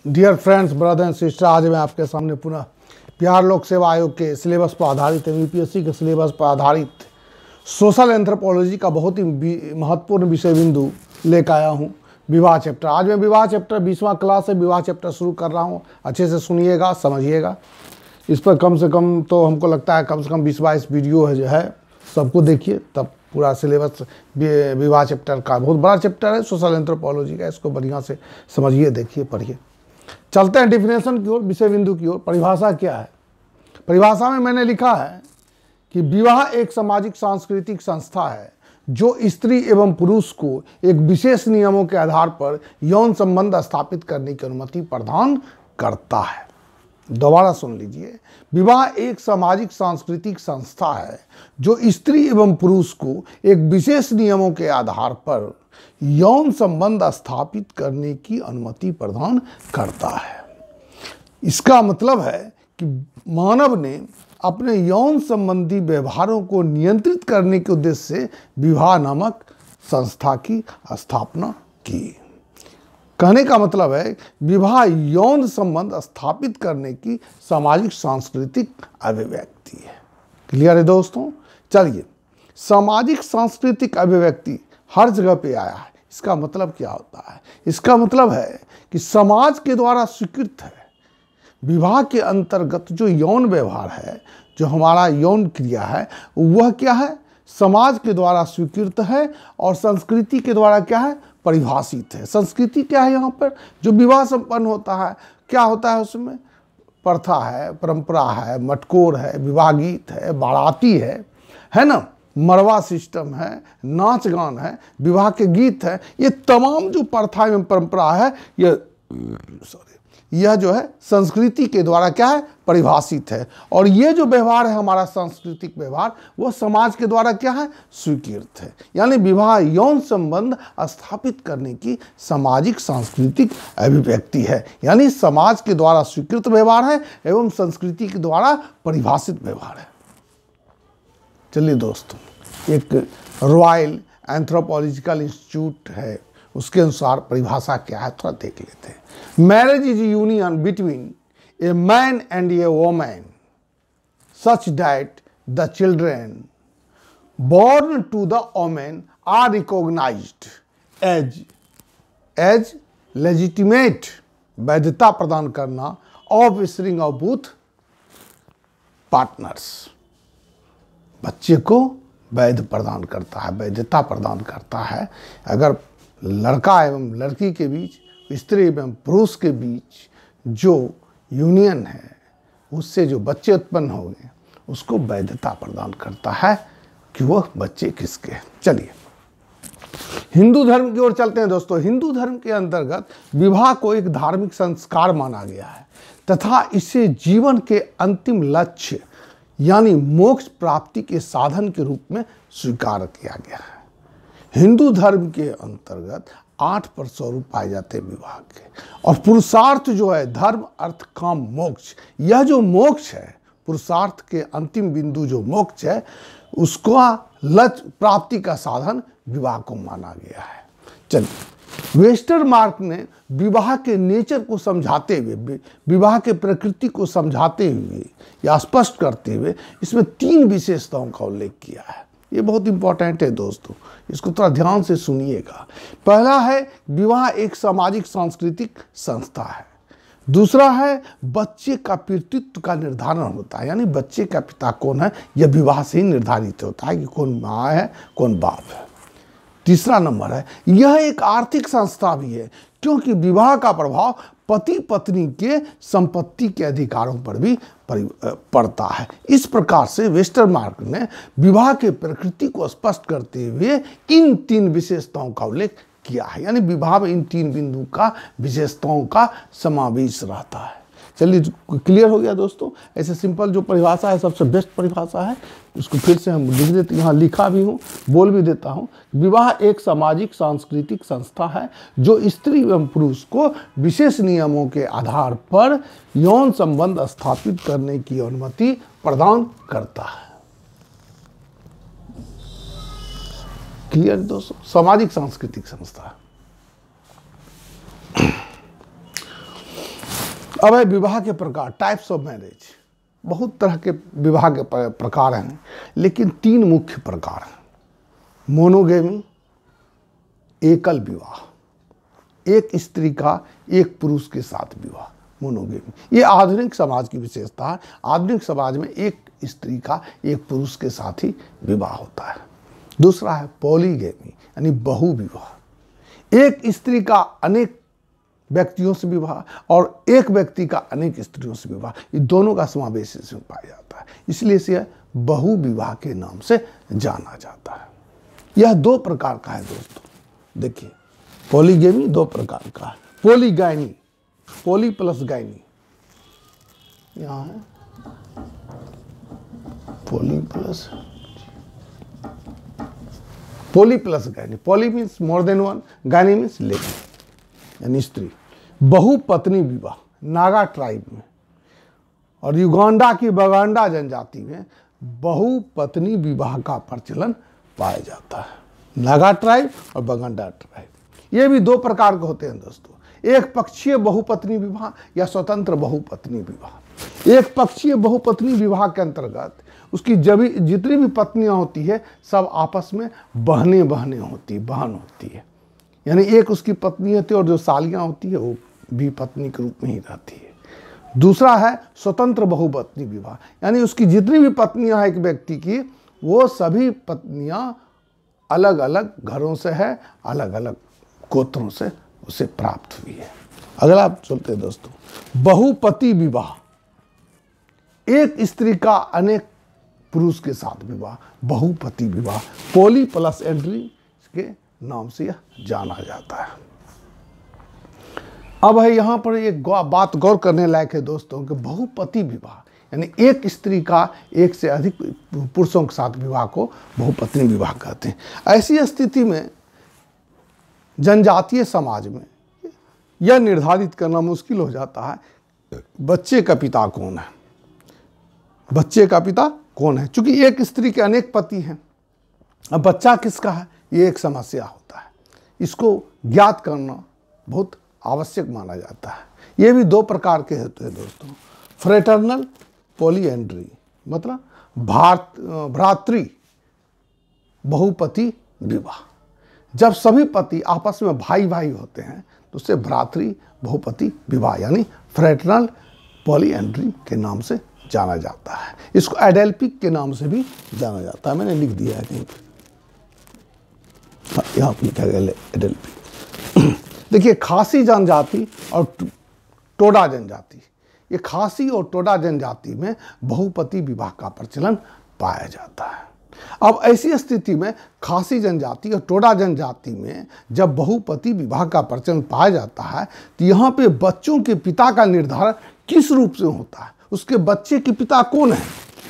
Dear friends, brother and sister, आज मैं आपके सामने पुनः बिहार लोक सेवा आयोग के सिलेबस पर आधारित यूपीएससी के सिलेबस पर आधारित सोशल एंथ्रोपोलॉजी का बहुत ही महत्वपूर्ण विषय बिंदु लेकर आया हूँ। विवाह चैप्टर। आज मैं विवाह चैप्टर 20वां क्लास से विवाह चैप्टर शुरू कर रहा हूँ। अच्छे से सुनिएगा, समझिएगा। इस पर कम से कम तो हमको लगता है कम से कम 20-22 वीडियो है जो है, सबको देखिए, तब पूरा सिलेबस विवाह चैप्टर का बहुत बड़ा चैप्टर है सोशल एंथ्रोपोलॉजी का। इसको बढ़िया से समझिए, देखिए, पढ़िए। चलते हैं डिफिनेशन की ओर, विषय बिंदु की ओर। परिभाषा क्या है? परिभाषा में मैंने लिखा है कि विवाह एक सामाजिक सांस्कृतिक संस्था है जो स्त्री एवं पुरुष को एक विशेष नियमों के आधार पर यौन संबंध स्थापित करने की अनुमति प्रदान करता है। दोबारा सुन लीजिए। विवाह एक सामाजिक सांस्कृतिक संस्था है जो स्त्री एवं पुरुष को एक विशेष नियमों के आधार पर यौन संबंध स्थापित करने की अनुमति प्रदान करता है। इसका मतलब है कि मानव ने अपने यौन संबंधी व्यवहारों को नियंत्रित करने के उद्देश्य से विवाह नामक संस्था की स्थापना की। कहने का मतलब है विवाह यौन संबंध स्थापित करने की सामाजिक सांस्कृतिक अभिव्यक्ति है। क्लियर है दोस्तों? चलिए, सामाजिक सांस्कृतिक अभिव्यक्ति हर जगह पे आया है। इसका मतलब क्या होता है? इसका मतलब है कि समाज के द्वारा स्वीकृत है। विवाह के अंतर्गत जो यौन व्यवहार है, जो हमारा यौन क्रिया है, वह क्या है? समाज के द्वारा स्वीकृत है और संस्कृति के द्वारा क्या है? परिभाषित है। संस्कृति क्या है? यहाँ पर जो विवाह संपन्न होता है, क्या होता है उसमें? प्रथा है, परंपरा है, मटकोर है, विवाह गीत है, बाराती है ना, मरवा सिस्टम है, नाच गान है, विवाह के गीत है। ये तमाम जो प्रथा एवं परंपरा है, यह जो है संस्कृति के द्वारा क्या है? परिभाषित है। और ये जो व्यवहार है हमारा सांस्कृतिक व्यवहार, वो समाज के द्वारा क्या है? स्वीकृत है। यानी विवाह यौन संबंध स्थापित करने की सामाजिक सांस्कृतिक अभिव्यक्ति है। यानी समाज के द्वारा स्वीकृत व्यवहार है एवं संस्कृति के द्वारा परिभाषित व्यवहार है। चलिए दोस्तों, एक रॉयल एंथ्रोपोलॉजिकल इंस्टीट्यूट है, उसके अनुसार परिभाषा क्या है थोड़ा देख लेते हैं। Marriage is union between a man and A woman such that the children born to the woman are recognized as legitimate, वैधता प्रदान करना of spring of both partners. बच्चे को वैध प्रदान करता है, वैधता प्रदान करता है। अगर लड़का एवं लड़की के बीच, स्त्री एवं पुरुष के बीच जो यूनियन है, उससे जो बच्चे उत्पन्न होंगे, उसको वैधता प्रदान करता है कि वह बच्चे किसके हैं। चलिए हिंदू धर्म की ओर चलते हैं दोस्तों। हिंदू धर्म के अंतर्गत विवाह को एक धार्मिक संस्कार माना गया है तथा इसे जीवन के अंतिम लक्ष्य यानी मोक्ष प्राप्ति के साधन के रूप में स्वीकार किया गया है। हिंदू धर्म के अंतर्गत 8 स्वरूप पाए जाते हैं विवाह के, और पुरुषार्थ जो है धर्म अर्थ काम मोक्ष, यह जो मोक्ष है, पुरुषार्थ के अंतिम बिंदु जो मोक्ष है, उसको लक्ष्य प्राप्ति का साधन विवाह को माना गया है। चलिए, वेस्टरमार्क ने विवाह के नेचर को समझाते हुए, विवाह के प्रकृति को समझाते हुए या स्पष्ट करते हुए इसमें 3 विशेषताओं का उल्लेख किया है। ये बहुत इंपॉर्टेंट है दोस्तों, इसको थोड़ा ध्यान से सुनिएगा। पहला है विवाह एक सामाजिक सांस्कृतिक संस्था है। दूसरा है बच्चे का पितृत्व का निर्धारण होता है, यानी बच्चे का पिता कौन है यह विवाह से ही निर्धारित होता है कि कौन माँ है कौन बाप है। तीसरा नंबर है यह एक आर्थिक संस्था भी है, क्योंकि विवाह का प्रभाव पति पत्नी के संपत्ति के अधिकारों पर भी पड़ता है। इस प्रकार से वेस्टरमार्क ने विवाह के प्रकृति को स्पष्ट करते हुए इन 3 विशेषताओं का उल्लेख किया है। यानी विवाह में इन 3 बिंदु का विशेषताओं का समावेश रहता है। चलिए, क्लियर हो गया दोस्तों? ऐसे सिंपल जो परिभाषा है, सबसे बेस्ट परिभाषा है, उसको फिर से हम लिख देते, यहाँ लिखा भी हूँ, बोल भी देता हूँ। विवाह एक सामाजिक सांस्कृतिक संस्था है जो स्त्री एवं पुरुष को विशेष नियमों के आधार पर यौन संबंध स्थापित करने की अनुमति प्रदान करता है। क्लियर दोस्तों? सामाजिक सांस्कृतिक संस्था। अब है विवाह के प्रकार, टाइप्स ऑफ मैरिज। बहुत तरह के विवाह के प्रकार हैं, लेकिन 3 मुख्य प्रकार हैं। मोनोगेमी, एकल विवाह, एक स्त्री का एक पुरुष के साथ विवाह, मोनोगेमी। ये आधुनिक समाज की विशेषता है। आधुनिक समाज में एक स्त्री का एक पुरुष के साथ ही विवाह होता है। दूसरा है पॉलीगेमी, यानी बहु विवाह, एक स्त्री का अनेक व्यक्तियों से विवाह और एक व्यक्ति का अनेक स्त्रियों से विवाह, ये दोनों का समावेश इसमें पाया जाता है, इसलिए इसे बहु विवाह के नाम से जाना जाता है। यह 2 प्रकार का है दोस्तों। देखिए, पॉलीगेमी 2 प्रकार का है। पॉलीगैनी, पॉली प्लस गैनी, यहाँ है पॉली प्लस गैनी। Poly means more than one, गैनी मीन्स लेडी, यानी स्त्री। बहुपत्नी विवाह, नागा ट्राइब में और युगांडा की बगांडा जनजाति में बहुपत्नी विवाह का प्रचलन पाया जाता है। नागा ट्राइब और बगांडा ट्राइब, ये भी 2 प्रकार के होते हैं दोस्तों। एक पक्षीय बहुपत्नी विवाह या स्वतंत्र बहुपत्नी विवाह। एक पक्षीय बहुपत्नी विवाह के अंतर्गत उसकी जितनी भी पत्नियां होती है सब आपस में बहन होती है, यानी एक उसकी पत्नी होती है और जो सालियां होती है वो भी पत्नी के रूप में ही रहती है। दूसरा है स्वतंत्र बहुपत्नी विवाह, यानी उसकी जितनी भी पत्नियां हैं एक व्यक्ति की, वो सभी पत्नियां अलग अलग घरों से है, अलग अलग गोत्रों से उसे प्राप्त हुई है। अगला आप चलते हैं दोस्तों, बहुपति विवाह, एक स्त्री का अनेक पुरुष के साथ विवाह, बहुपति विवाह, पॉली प्लस एंट्री के नाम से यह जाना जाता है। अब है यहाँ पर एक बात गौर करने लायक है दोस्तों कि बहुपति विवाह यानी एक स्त्री का एक से अधिक पुरुषों के साथ विवाह को बहुपत्नी विवाह कहते हैं। ऐसी स्थिति में जनजातीय समाज में यह निर्धारित करना मुश्किल हो जाता है बच्चे का पिता कौन है। बच्चे का पिता कौन है, चूंकि एक स्त्री के अनेक पति हैं, अब बच्चा किसका है ये एक समस्या होता है। इसको ज्ञात करना बहुत आवश्यक माना जाता है। ये भी 2 प्रकार के होते हैं दोस्तों, फ्रेटर्नल पॉलीएंड्री, मतलब भ्रातृ बहुपति विवाह। जब सभी पति आपस में भाई भाई होते हैं तो उसे भ्रातृ बहुपति विवाह यानी फ्रेटर्नल पॉलीएंड्री के नाम से जाना जाता है। इसको एडेल्पिक के नाम से भी जाना जाता है, मैंने लिख दिया है कहीं पर, यहाँ लिखा गया एडेल्पिक। देखिए, खासी जनजाति और टोडा जनजाति, ये खासी और टोडा जनजाति में बहुपति विवाह का प्रचलन पाया जाता है। अब ऐसी स्थिति में खासी जनजाति और टोडा जनजाति में जब बहुपति विवाह का प्रचलन पाया जाता है तो यहाँ पे बच्चों के पिता का निर्धारण किस रूप से होता है, उसके बच्चे के पिता कौन है,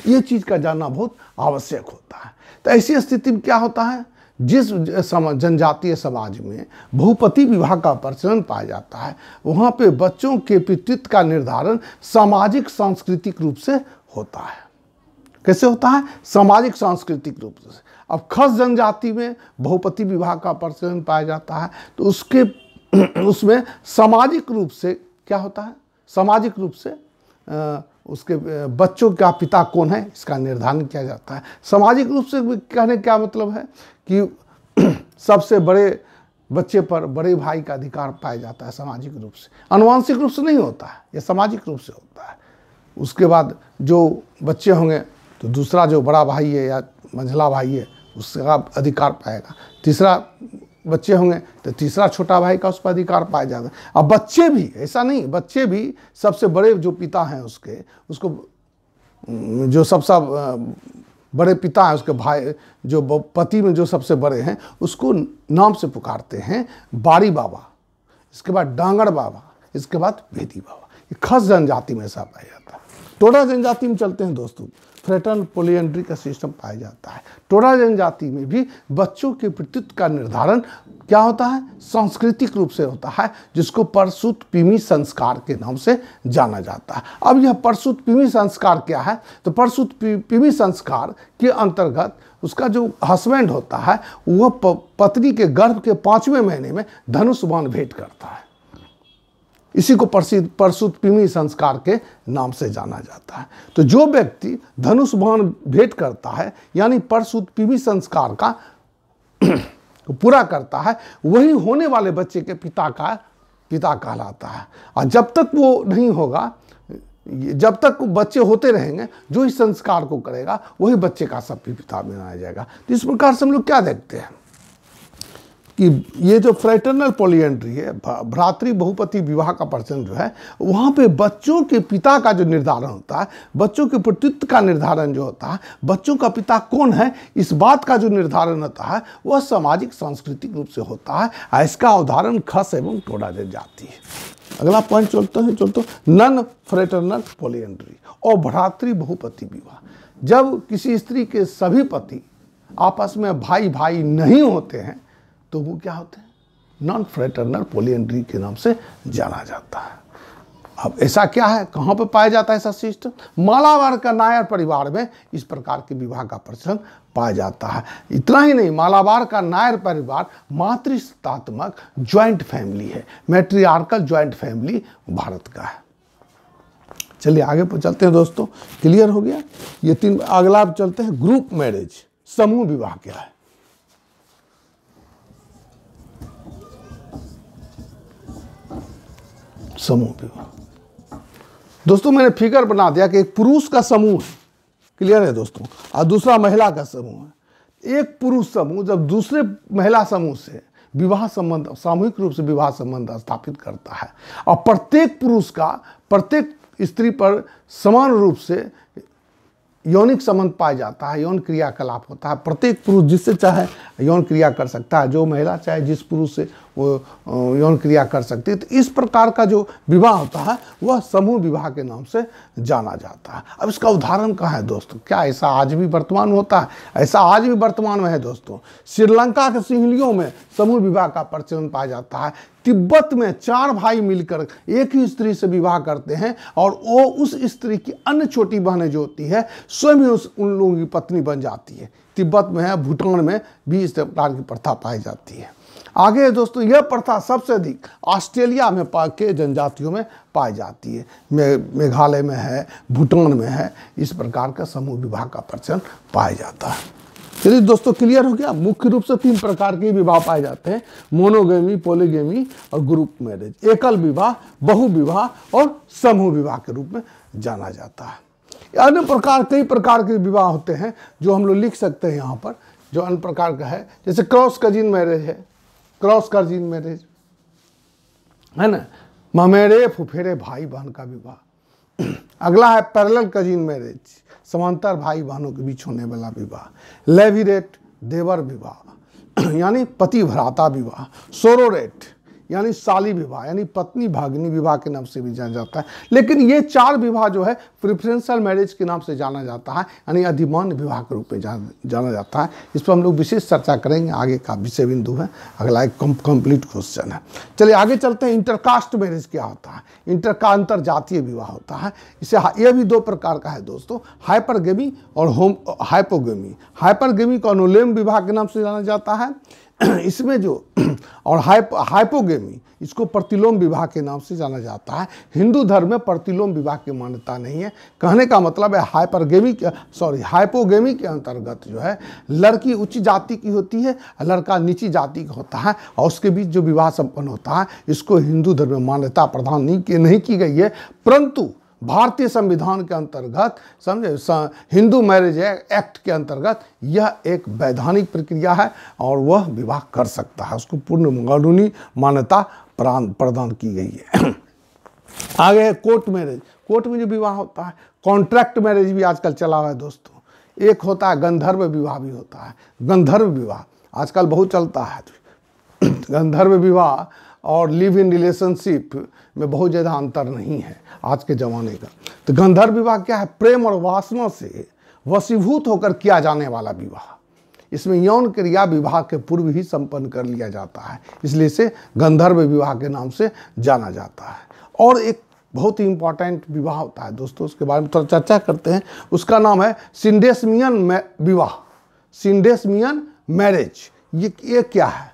ये चीज़ का जानना बहुत आवश्यक होता है। तो ऐसी स्थिति में क्या होता है, जिस जनजातीय समाज में बहुपति विवाह का प्रचलन पाया जाता है वहाँ पे बच्चों के पितृत्व का निर्धारण सामाजिक सांस्कृतिक रूप से होता है। कैसे होता है, सामाजिक सांस्कृतिक रूप से। अब खस जनजाति में बहुपति विवाह का प्रचलन पाया जाता है तो उसमें सामाजिक रूप से क्या होता है, सामाजिक रूप से उसके बच्चों का पिता कौन है इसका निर्धारण किया जाता है। सामाजिक रूप से कहने क्या मतलब है कि सबसे बड़े बच्चे पर बड़े भाई का अधिकार पाया जाता है सामाजिक रूप से, आनुवंशिक रूप से नहीं होता है, यह सामाजिक रूप से होता है। उसके बाद जो बच्चे होंगे तो दूसरा जो बड़ा भाई है या मंझला भाई है उसका अधिकार पाएगा, तीसरा बच्चे होंगे तो तीसरा छोटा भाई का उस पर अधिकार पाया जाता है। अब बच्चे भी ऐसा नहीं, बच्चे भी सबसे बड़े जो पिता हैं उसको जो सबसे बड़े पिता हैं उसके भाई जो पति में जो सबसे बड़े हैं उसको नाम से पुकारते हैं बाड़ी बाबा, इसके बाद डांगड़ बाबा, इसके बाद भेदी बाबा। ये खस जनजाति में ऐसा पाया जाता है। टोडा जनजाति में चलते हैं दोस्तों, फ्रेटर्नल पॉलीएंड्री का सिस्टम पाया जाता है। टोडा जनजाति में भी बच्चों के पितृत्व का निर्धारण क्या होता है, सांस्कृतिक रूप से होता है, जिसको परसूत पिमी संस्कार के नाम से जाना जाता है। अब यह परसूत पिमी संस्कार क्या है, तो परसूत पिमी संस्कार के अंतर्गत उसका जो हस्बैंड होता है वह पत्नी के गर्भ के 5वें महीने में धनुष बाण भेंट करता है। इसी को परसुत्पिमी संस्कार के नाम से जाना जाता है। तो जो व्यक्ति धनुष बाण भेंट करता है यानी परसुत्पिमी संस्कार का पूरा करता है, वही होने वाले बच्चे के पिता कहलाता है। और जब तक वो नहीं होगा, जब तक बच्चे होते रहेंगे, जो इस संस्कार को करेगा वही बच्चे का सब पिता बनाया जाएगा। तो इस प्रकार से हम लोग क्या देखते हैं कि ये जो फ्रैटर्नल पॉलीएंड्री है, भ्रातृ बहुपति विवाह का प्रचलन जो है, वहाँ पे बच्चों के पिता का जो निर्धारण होता है, बच्चों के प्रतित्व का निर्धारण जो होता है, बच्चों का पिता कौन है इस बात का जो निर्धारण होता है, वह सामाजिक सांस्कृतिक रूप से होता है। इसका उदाहरण खस एवं टोडा जाति है। अगला पॉइंट चलते नन फ्रैटर्नल पॉलीएंड्री और भ्रातृ बहुपति विवाह। जब किसी स्त्री के सभी पति आपस में भाई भाई नहीं होते हैं तो वो क्या होते हैं, नॉन फ्रैटर्नल पॉलीएंड्री के नाम से जाना जाता है। अब ऐसा क्या है, कहाँ पे पाया जाता है ऐसा सिस्टम? मालाबार का नायर परिवार में इस प्रकार के विवाह का प्रचलन पाया जाता है। इतना ही नहीं, मालाबार का नायर परिवार मातृसत्तात्मक ज्वाइंट फैमिली है, मैट्रियार्कल ज्वाइंट फैमिली भारत का है। चलिए आगे पर चलते हैं दोस्तों, क्लियर हो गया ये तीन। अगला चलते हैं ग्रुप मैरिज, समूह विवाह क्या है। समूह विवाह दोस्तों, मैंने फिगर बना दिया कि एक पुरुष का समूह है, क्लियर है दोस्तों, और दूसरा महिला का समूह है। एक पुरुष समूह जब दूसरे महिला समूह से विवाह संबंध, सामूहिक रूप से विवाह संबंध स्थापित करता है और प्रत्येक पुरुष का प्रत्येक स्त्री पर समान रूप से यौनिक संबंध पाया जाता है, यौन क्रियाकलाप होता है। प्रत्येक पुरुष जिससे चाहे यौन क्रिया कर सकता है, जो महिला चाहे जिस पुरुष से वो यौन क्रिया कर सकती है। तो इस प्रकार का जो विवाह होता है वह समूह विवाह के नाम से जाना जाता है। अब इसका उदाहरण कहाँ है दोस्तों? क्या ऐसा आज भी वर्तमान होता है? ऐसा आज भी वर्तमान में है दोस्तों। श्रीलंका के सिंहलियों में समूह विवाह का प्रचलन पाया जाता है। तिब्बत में 4 भाई मिलकर एक ही स्त्री से विवाह करते हैं और वो उस स्त्री की अन्य छोटी बहनें जो होती है स्वयं उन लोगों की पत्नी बन जाती है। तिब्बत में है, भूटान में भी इस प्रकार की प्रथा पाई जाती है। आगे दोस्तों, यह प्रथा सबसे अधिक ऑस्ट्रेलिया में के जनजातियों में पाई जाती है। मेघालय में है, भूटान में है, इस प्रकार का समूह विवाह का प्रचलन पाया जाता है। चलिए दोस्तों, क्लियर हो गया। मुख्य रूप से 3 प्रकार के विवाह पाए जाते हैं, मोनोगेमी, पॉलीगेमी और ग्रुप मैरिज। एकल विवाह, बहु विवाह और समूह विवाह के रूप में जाना जाता है। अन्य प्रकार, कई प्रकार के विवाह होते हैं जो हम लोग लिख सकते हैं यहाँ पर, जो अन्य प्रकार का है। जैसे क्रॉस कजिन मैरिज है, क्रॉस कजिन मैरिज है ना, ममेरे फुफेरे भाई बहन का विवाह। अगला है पैरेलल कजिन मैरिज, समांतर भाई बहनों के बीच होने वाला विवाह। लेविरेट देवर विवाह यानी पति भ्राता विवाह। सोरोरेट यानी साली विवाह यानी पत्नी भागिनी विवाह के नाम से भी जाना जाता है। लेकिन ये 4 विवाह जो है प्रेफरेंशियल मैरिज के नाम से जाना जाता है, यानी अधिमान्य विवाह के रूप में जाना जाता है। इस पर हम लोग विशेष चर्चा करेंगे, आगे का विषय बिंदु है, अगला एक कंप्लीट क्वेश्चन है। चलिए आगे चलते हैं। इंटरकास्ट मैरिज क्या होता है? अंतर जातीय विवाह होता है। इसे यह भी 2 प्रकार का है दोस्तों, हाइपरगेमी और हाइपोगेमी। हाइपरगेमी को अनुलोम विवाह के नाम से जाना जाता है, इसमें जो और हाइपोगेमी इसको प्रतिलोम विवाह के नाम से जाना जाता है। हिंदू धर्म में प्रतिलोम विवाह की मान्यता नहीं है। कहने का मतलब है हाइपोगेमी के अंतर्गत जो है लड़की उच्च जाति की होती है, लड़का नीची जाति का होता है और उसके बीच जो विवाह संपन्न होता है, इसको हिंदू धर्म में मान्यता प्रदान नहीं की गई है। परंतु भारतीय संविधान के अंतर्गत, समझे, हिंदू मैरिज एक्ट के अंतर्गत यह एक वैधानिक प्रक्रिया है और वह विवाह कर सकता है, उसको पूर्ण कानूनी मान्यता प्रदान की गई है। आगे है कोर्ट मैरिज। कोर्ट में जो विवाह होता है, कॉन्ट्रैक्ट मैरिज भी आजकल चला हुआ है दोस्तों। एक होता है गंधर्व विवाह भी होता है। गंधर्व विवाह आजकल बहुत चलता है। गंधर्व विवाह और लिव इन रिलेशनशिप में बहुत ज़्यादा अंतर नहीं है आज के ज़माने का। तो गंधर्व विवाह क्या है? प्रेम और वासना से वशीभूत होकर किया जाने वाला विवाह। इसमें यौन क्रिया विवाह के पूर्व ही संपन्न कर लिया जाता है, इसलिए इसे गंधर्व विवाह के नाम से जाना जाता है। और एक बहुत ही इंपॉर्टेंट विवाह होता है दोस्तों, उसके बारे में थोड़ा चर्चा करते हैं। उसका नाम है सिंडेसमियन विवाह, सिंडेसमियन मैरिज। ये क्या है?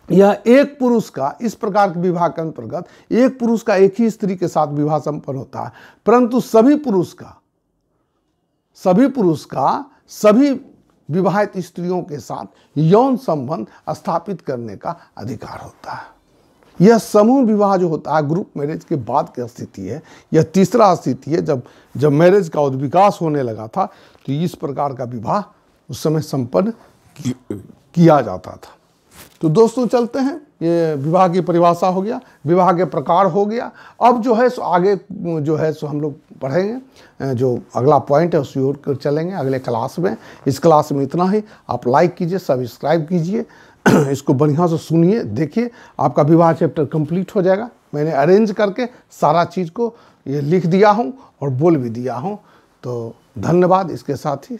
यह एक पुरुष का, इस प्रकार के विवाह के अंतर्गत एक पुरुष का एक ही स्त्री के साथ विवाह संपन्न होता है, परंतु सभी पुरुष का सभी विवाहित स्त्रियों के साथ यौन संबंध स्थापित करने का अधिकार होता है। यह समूह विवाह जो होता है ग्रुप मैरिज के बाद की स्थिति है। यह तीसरा स्थिति है जब मैरिज का विकास होने लगा था, तो इस प्रकार का विवाह उस समय संपन्न किया जाता था। तो दोस्तों चलते हैं, ये विवाह की परिभाषा हो गया, विवाह के प्रकार हो गया। अब जो है सो आगे जो है सो हम लोग पढ़ेंगे, जो अगला पॉइंट है उसी ओर चलेंगे अगले क्लास में। इस क्लास में इतना ही। आप लाइक कीजिए, सब्सक्राइब कीजिए, इसको बढ़िया से सुनिए, देखिए, आपका विवाह चैप्टर कंप्लीट हो जाएगा। मैंने अरेंज करके सारा चीज़ को ये लिख दिया हूँ और बोल भी दिया हूँ। तो धन्यवाद। इसके साथ ही